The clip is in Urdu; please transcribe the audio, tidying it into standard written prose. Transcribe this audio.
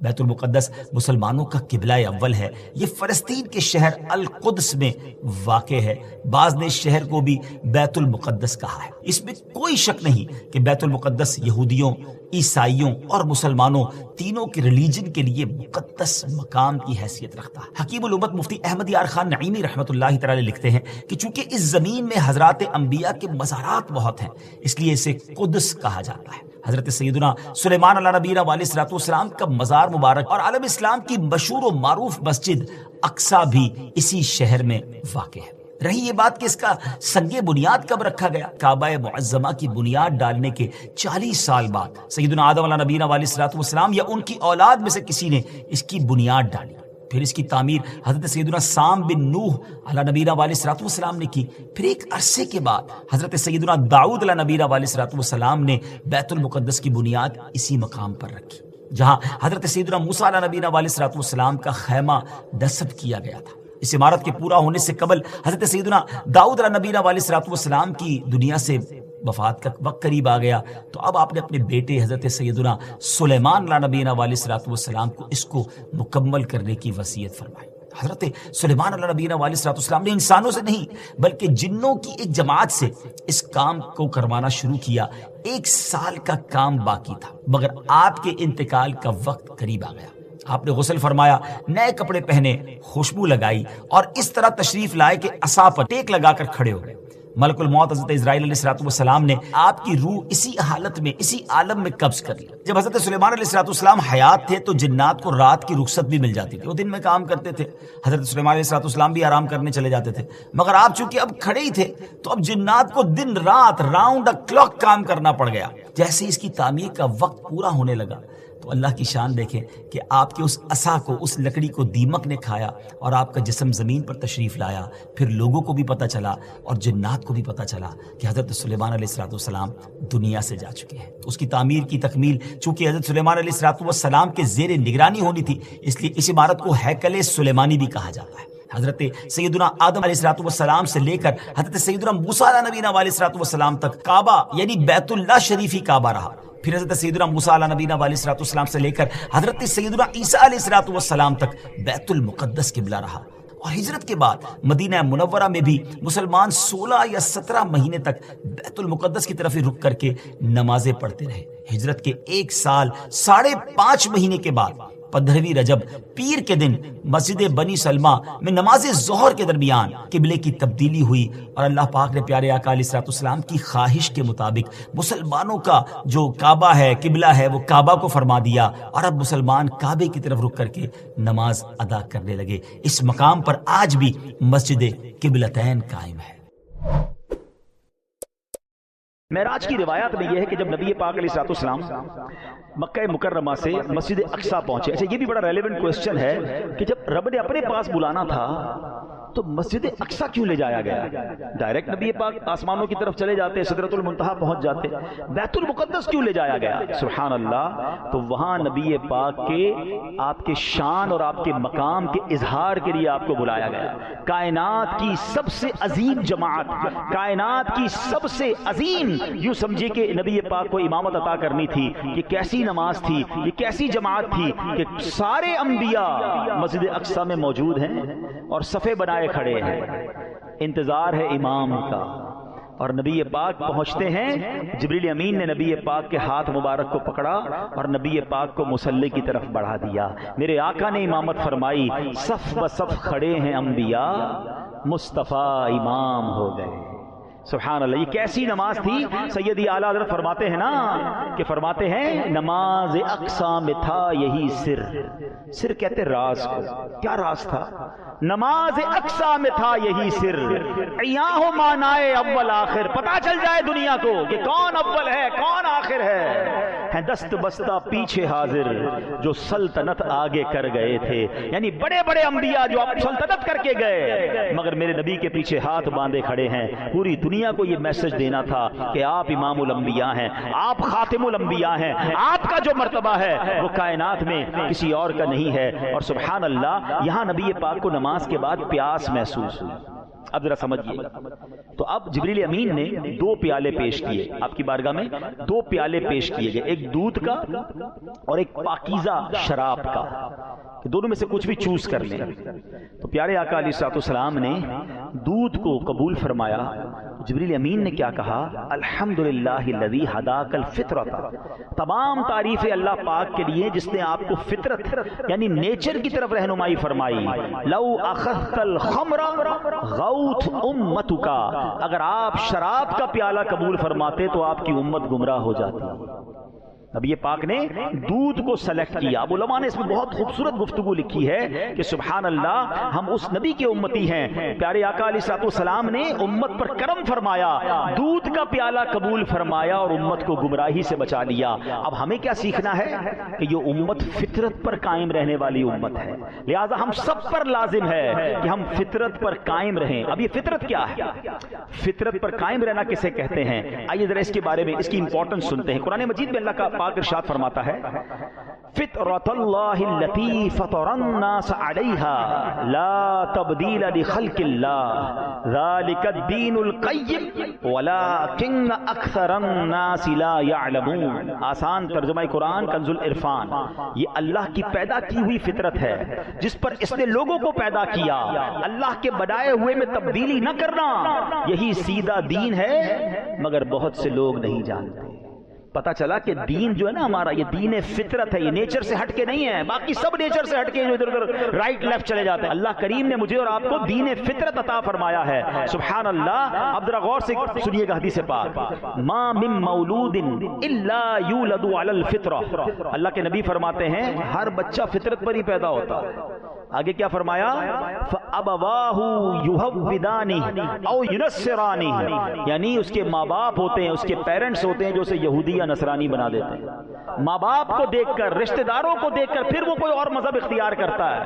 بیت المقدس مسلمانوں کا قبلہ اول ہے۔ یہ فلسطین کے شہر القدس میں واقع ہے۔ بعض نے اس شہر کو بھی بیت المقدس کہا ہے۔ اس میں کوئی شک نہیں کہ بیت المقدس یہودیوں، عیسائیوں اور مسلمانوں تینوں کے ریلیجن کے لیے مقدس مقام کی حیثیت رکھتا ہے۔ حکیم الامت مفتی احمد یار خان نعیمی رحمۃ اللہ تعالی لکھتے ہیں کہ چونکہ اس زمین میں حضرات انبیاء کے مزارات بہت ہیں، اس لیے اسے قدس کہا جاتا ہے۔ حضرت سیدنا سلیمان علیہ نبینا علیہ الصلوۃ والسلام کا مزار مبارک اور عالم اسلام کی مشہور و معروف مسجد اقصی بھی اسی شہر میں واقع ہے۔ رہی یہ بات کہ اس کا سنگ بنیاد کب رکھا گیا، کعبہ معظمہ کی بنیاد ڈالنے کے 40 سال بعد سیدنا آدم علیہ نبینا علیہ الصلوۃ والسلام یا ان کی اولاد میں سے کسی نے اس کی بنیاد ڈالی۔ پھر اس کی تعمیر حضرت سیدنا سام بن نوح علیہ نبینا علیہ الصلوۃ والسلام نے کی۔ پھر ایک عرصے کے بعد حضرت سیدنا داؤد علیہ نبینا علیہ الصلوۃ والسلام نے بیت المقدس کی بنیاد اسی مقام پر رکھی جہاں حضرت سیدنا موسیٰ علیہ نبینا علیہ الصلوۃ والسلام کا خیمہ نصب کیا گیا تھا۔ اس عمارت کے پورا ہونے سے قبل حضرت سیدنا داؤد علیہ نبینا علیہ الصلوۃ والسلام کی دنیا سے وفات کا وقت قریب آ گیا، تو اب آپ نے اپنے بیٹے حضرت سیدنا سلیمان علیہ نبینا علیہ الصلوۃ والسلام کو اس کو مکمل کرنے کی وصیت فرمائی۔ حضرت سلیمان علیہ نبینا علیہ الصلوۃ والسلام نے انسانوں سے نہیں بلکہ جنوں کی ایک جماعت سے اس کام کو کروانا شروع کیا۔ 1 سال کا کام باقی تھا مگر آپ کے انتقال کا وقت قریب آ گیا۔ آپ نے غسل فرمایا، نئے کپڑے پہنے، خوشبو لگائی اور اس طرح تشریف لائے کہ عصا پر ٹیک لگا کر کھڑے ہو گئے۔ ملک الموت حضرت اسرائیل علیہ الصلوۃ والسلام نے آپ کی روح اسی حالت میں، اسی عالم میں قبض کر لی۔ جب حضرت سلیمان علیہ الصلوۃ والسلام حیات تھے تو جنات کو رات کی رخصت بھی مل جاتی تھی، وہ دن میں کام کرتے تھے، حضرت سلیمان علیہ الصلوۃ والسلام بھی آرام کرنے چلے جاتے تھے، مگر آپ چونکہ اب کھڑے ہی تھے تو اب جنات کو دن رات راؤنڈ دا کلاک کام کرنا پڑ گیا۔ جیسے اس کی تعمیر کا وقت پورا ہونے لگا تو اللہ کی شان دیکھیں کہ آپ کے اس عصا کو، اس لکڑی کو دیمک نے کھایا اور آپ کا جسم زمین پر تشریف لایا۔ پھر لوگوں کو بھی پتہ چلا اور جنات کو بھی پتہ چلا کہ حضرت سلیمان علیہ الصلوۃ والسلام دنیا سے جا چکے ہیں۔ اس کی تعمیر کی تکمیل چونکہ حضرت سلیمان علیہ الصلوۃ والسلام کے زیر نگرانی ہونی تھی، اس لیے اس عمارت کو ہیکل سلیمانی بھی کہا جاتا ہے۔ حضرت سیدنا آدم علیہ الصلوۃ والسلام سے لے کر حضرت سیدنا موسیٰ علیہ نبینا علیہ الصلوۃ والسلام تک کعبہ یعنی بیت اللہ شریف ہی کعبہ رہا۔ پھر حضرت سیدنا موسیٰ علیہ نبینا علیہ الصلوۃ والسلام سے لے کر حضرت سیدنا عیسیٰ علیہ الصلوۃ والسلام تک بیت المقدس قبلہ رہا۔ اور ہجرت کے بعد مدینہ منورہ میں بھی مسلمان 16 یا 17 مہینے تک بیت المقدس کی طرف ہی رک کر کے نمازیں پڑھتے رہے۔ ہجرت کے 1 سال 5.5 مہینے کے بعد 15ویں رجب پیر کے دن مسجد بنی سلمہ میں نماز ظہر کے درمیان قبلے کی تبدیلی ہوئی اور اللہ پاک نے پیارے آقا علیہ الصلوۃ والسلام کی خواہش کے مطابق مسلمانوں کا جو کعبہ ہے، قبلہ ہے، وہ کعبہ کو فرما دیا اور اب مسلمان کعبے کی طرف رک کر کے نماز ادا کرنے لگے۔ اس مقام پر آج بھی مسجد قبلتین قائم ہے۔ معراج کی روایات میں یہ ہے کہ جب نبی پاک علیہ الصلوۃ والسلام مکہ مکرمہ سے مسجد اقصیٰ پہنچے، اچھا یہ بھی بڑا ریلیونٹ کوسچن ہے کہ جب رب نے اپنے پاس بلانا تھا تو مسجد اقصیٰ کیوں لے جایا گیا؟ ڈائریکٹ نبی پاک آسمانوں کی طرف چلے جاتے، سدرۃ المنتہا پہنچ جاتے، بیت المقدس کیوں لے جایا گیا؟ سبحان اللہ، تو وہاں نبی پاک کے آپ کے شان اور آپ کے مقام کے اظہار کے لیے آپ کو بلایا گیا۔ کائنات کی سب سے عظیم جماعت، کائنات کی سب سے عظیم، یوں سمجھے کہ نبی پاک کو امامت عطا کرنی تھی۔ یہ کیسی نماز تھی، یہ کیسی جماعت تھی کہ سارے انبیاء مسجد اقصیٰ میں موجود ہیں اور صفے بنائے کھڑے ہیں، انتظار ہے امام کا، اور نبی پاک پہنچتے ہیں۔ جبریل امین نے نبی پاک کے ہاتھ مبارک کو پکڑا اور نبی پاک کو مصلی کی طرف بڑھا دیا۔ میرے آقا نے امامت فرمائی، صف بصف کھڑے ہیں انبیاء، مصطفیٰ امام ہو گئے۔ سبحان اللہ، یہ کیسی نماز تھی؟ سیدی اعلیٰ حضرت فرماتے ہیں نا کہ فرماتے ہیں نماز اقصیٰ میں تھا یہی سر، سر کہتے راز کو، کیا راز تھا؟ نماز اقصیٰ میں تھا یہی سر، عیاں ہو معنائے اول آخر، پتا چل جائے دنیا کو کہ کون اول ہے کون آخر ہے دست بستہ پیچھے حاضر جو سلطنت آگے کر گئے تھے، یعنی بڑے بڑے انبیاء جو اب سلطنت کر کے گئے مگر میرے نبی کے پیچھے ہاتھ باندھے کھڑے ہیں۔ پوری دنیا کو یہ میسج دینا تھا کہ آپ امام الانبیاء ہیں، آپ خاتم الانبیاء ہیں، آپ کا جو مرتبہ ہے وہ کائنات میں کسی اور کا نہیں ہے۔ اور سبحان اللہ، یہاں نبی پاک کو نماز کے بعد پیاس محسوس ہوئی، اب ذرا سمجھیے. تو اب جبریل امین نے 2 پیالے پیش کیے آپ کی بارگاہ میں، 2 پیالے پیش کیے گئے، ایک دودھ کا اور ایک پاکیزہ شراب کا، کہ دونوں میں سے کچھ بھی چوز کر لیں. تو پیارے آقا علیہ الصلوۃ والسلام نے دودھ کو قبول فرمایا. جبریل امین نے کیا کہا؟ الحمدللہ الذی ہداک الفطرۃ، تمام تعریفیں اللہ پاک کے لیے جس نے آپ کو فطرت یعنی نیچر کی طرف رہنمائی فرمائی. لو اخذت الخمر غوت امتک، اگر آپ شراب کا پیالہ قبول فرماتے تو آپ کی امت گمراہ ہو جاتی. نبی پاک نے دودھ کو سلیکٹ کیا. اب علماء نے اس میں بہت خوبصورت گفتگو لکھی ہے کہ سبحان اللہ، ہم اس نبی کے امتی ہیں. پیارے آقا علیہ الصلوۃ والسلام نے امت پر کرم فرمایا، دودھ کا پیالہ قبول فرمایا اور امت کو گمراہی سے بچا لیا. اب ہمیں کیا سیکھنا ہے کہ یہ امت فطرت پر قائم رہنے والی امت ہے، لہذا ہم سب پر لازم ہے کہ ہم فطرت پر قائم رہیں. اب یہ فطرت کیا ہے؟ فطرت پر قائم رہنا کسے کہتے ہیں؟ آئیے ذرا اس کے بارے میں، اس کی امپورٹنس سنتے ہیں. قرآن مجید میں اللہ کا پاک ارشاد فرماتا ہے فطرۃ اللہ التی فطر الناس علیہا لا تبدیل لخلق اللہ ذالک الدین القیم ولکن اکثر الناس لا یعلمون. آسان ترجمہ قرآن کنز العرفان. یہ اللہ کی پیدا کی ہوئی فطرت ہے جس پر اس نے لوگوں کو پیدا کیا. اللہ کے بنائے ہوئے میں تبدیلی نہ کرنا، یہی سیدھا دین ہے، مگر بہت سے لوگ نہیں جانتے. پتہ چلا کہ دین جو ہے نا ہمارا، یہ دین فطرت ہے، یہ نیچر سے ہٹ کے نہیں ہے. باقی سب نیچر سے ہٹ کے جو ادھر ادھر رائٹ لیفٹ چلے جاتے ہیں. اللہ کریم نے مجھے اور آپ کو دین فطرت عطا فرمایا ہے. سبحان اللہ. اب ذرا غور سے سنیے گا حدیث پاک، ما من مولود الا یولد علی الفطرہ. اللہ کے نبی فرماتے ہیں ہر بچہ فطرت پر ہی پیدا ہوتا ہے. آگے کیا فرمایا؟ فَأَبَوَاهُ يُهَوِّدَانِهِ أَوْ يُنَصِّرَانِهِ، یعنی اس کے ماں باپ ہوتے ہیں، اس کے پیرنٹس ہوتے ہیں جو اسے یہودی یا نصرانی بنا دیتے ہیں. ماں باپ کو دیکھ کر، رشتہ داروں کو دیکھ کر پھر وہ کوئی اور مذہب اختیار کرتا ہے.